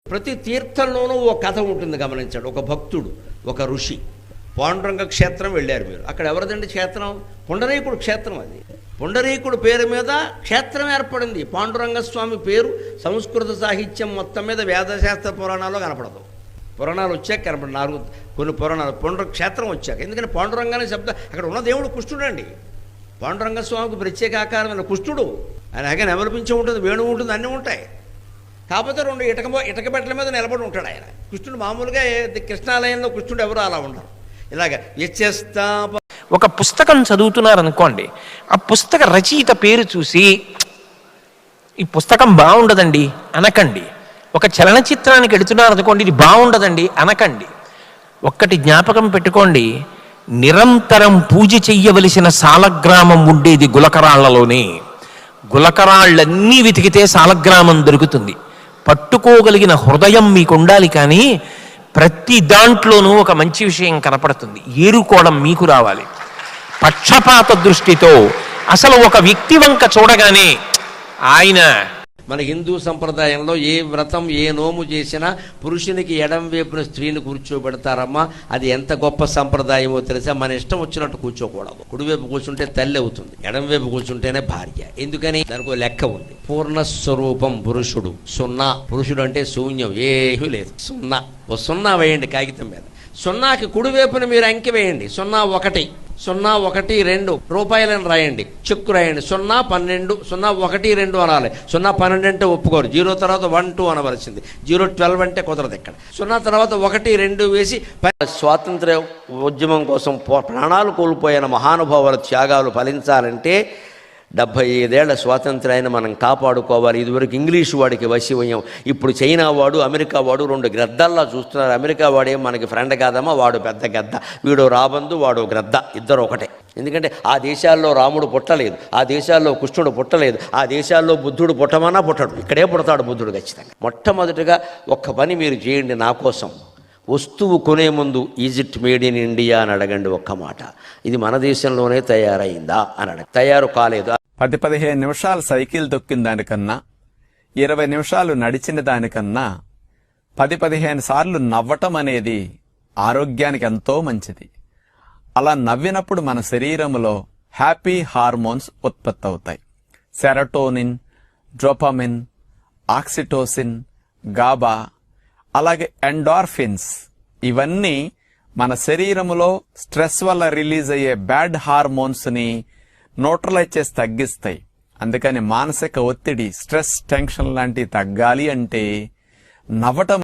ప్రతి తీర్థంలోనూ ఒక కథ ఉంటుంది, గమనించండి. ఒక భక్తుడు, ఒక ఋషి పాండురంగ క్షేత్రం వెళ్ళారు మీరు. అక్కడ ఎవరిదండి క్షేత్రం? పుండరీకుడు క్షేత్రం. అది పుండరీకుడు పేరు మీద క్షేత్రం ఏర్పడింది. పాండురంగ స్వామి పేరు సంస్కృత సాహిత్యం మొత్తం మీద వేదశాస్త్ర పురాణాల్లో కనపడదు. పురాణాలు వచ్చాక కనపడదు. 4 కొన్ని పురాణాలు పుండ్ర క్షేత్రం వచ్చాక. ఎందుకంటే పాండురంగానే శబ్దం. అక్కడ ఉన్న దేవుడు కృష్ణుడు అండి. పాండురంగ స్వామికి ప్రత్యేక ఆకారమైన కృష్ణుడు. ఆయన అలాగే నెమలిపించి ఉంటుంది, వేణువు ఉంటుంది, అన్నీ ఉంటాయి. కాకపోతే 2 ఇటక బెట్టల మీద నిలబడి ఉంటాడు ఆయన. కృష్ణుడు మామూలుగా కృష్ణాలయంలో కృష్ణుడు ఎవరు అలా ఉండరు. ఇలాగ యచ్చేస్తా. ఒక పుస్తకం చదువుతున్నారనుకోండి, ఆ పుస్తక రచయిత పేరు చూసి ఈ పుస్తకం బాగుండదండి అనకండి. ఒక చలనచిత్రానికి ఎడుతున్నారనుకోండి, ఇది బాగుండదండి అనకండి. ఒక్కటి జ్ఞాపకం పెట్టుకోండి, నిరంతరం పూజ చెయ్యవలసిన సాలగ్రామం ఉండేది గులకరాళ్లలోనే. గులకరాళ్ళన్నీ వెతికితే సాలగ్రామం దొరుకుతుంది. పట్టుకోగలిగిన హృదయం మీకు ఉండాలి, కానీ ప్రతి దాంట్లోనూ ఒక మంచి విషయం కనపడుతుంది. ఏరుకోవడం మీకు రావాలి. పక్షపాత దృష్టితో అసలు ఒక వ్యక్తి వంక చూడగానే ఆయన. మన హిందూ సంప్రదాయంలో ఏ వ్రతం ఏ నోము చేసినా పురుషునికి ఎడం వైపున స్త్రీని కూర్చోబెడతారమ్మా. అది ఎంత గొప్ప సంప్రదాయమో తెలుసా? మన ఇష్టం వచ్చినట్టు కూర్చోకూడదు. కుడివైపు కూర్చుంటే తల్లి అవుతుంది, ఎడం వైపు కూర్చుంటేనే భార్య. ఎందుకని? దానికి లెక్క ఉంది. పూర్ణస్వరూపం పురుషుడు, 0. పురుషుడు అంటే శూన్యం, ఏమీ లేదు. 0. ఓ 0 వేయండి కాగితం మీద. 0కి కుడివైపున మీరు అంకె వేయండి. 0 1 0 1 2 రూపాయలని రాయండి. చెక్కు రాయండి. 0 12 0 1 2 అనాలి. 0 12 అంటే ఒప్పుకోరు. 0 తర్వాత 1 2 అనవలసింది. 0 12 అంటే కుదరదు. ఇక్కడ 0 తర్వాత 1 2 వేసి. స్వాతంత్ర్య ఉద్యమం కోసం ప్రాణాలు కోల్పోయిన మహానుభావుల త్యాగాలు ఫలించాలంటే 75 ఏళ్ల స్వాతంత్ర్యాన్ని మనం కాపాడుకోవాలి. ఇదివరకు ఇంగ్లీషు వాడికి వశివయం, ఇప్పుడు చైనా వాడు, అమెరికా వాడు 2 గ్రద్దల్లా చూస్తున్నారు. అమెరికా వాడే మనకి ఫ్రెండ్ కాదమ్మా, వాడు పెద్ద గద్ద. వీడు రాబందు, వాడు గ్రద్ద, ఇద్దరు ఒకటే. ఎందుకంటే ఆ దేశాల్లో రాముడు పుట్టలేదు, ఆ దేశాల్లో కృష్ణుడు పుట్టలేదు, ఆ దేశాల్లో బుద్ధుడు పుట్టమన్నా పుట్టడు. ఇక్కడే పుడతాడు బుద్ధుడు ఖచ్చితంగా. మొట్టమొదటిగా ఒక్క పని మీరు చేయండి నా కోసం. వస్తువు కొనే ముందు ఈజిప్ట్ మేడ్ ఇన్ ఇండియా అని అడగండి. ఒక్క మాట, ఇది మన దేశంలోనే తయారైందా అని అడగండి. తయారు కాలేదు. 10-15 నిమిషాలు సైకిల్ తొక్కిన దానికన్నా, 20 నిమిషాలు నడిచిన దానికన్నా 10-15 సార్లు నవ్వటం అనేది ఆరోగ్యానికి ఎంతో మంచిది. అలా నవ్వినప్పుడు మన శరీరంలో హ్యాపీ హార్మోన్స్ ఉత్పత్తి అవుతాయి. సెరటోనిన్, డోపమిన్, ఆక్సిటోసిన్, గాబా, అలాగే ఎండార్ఫిన్స్. ఇవన్నీ మన శరీరములో స్ట్రెస్ వల్ల రిలీజ్ అయ్యే బ్యాడ్ హార్మోన్స్ ని న్యూట్రలైజ్ చేసి తగ్గిస్తాయి. అందుకని మానసిక ఒత్తిడి, స్ట్రెస్, టెన్షన్ లాంటివి తగ్గాలి అంటే నవ్వటం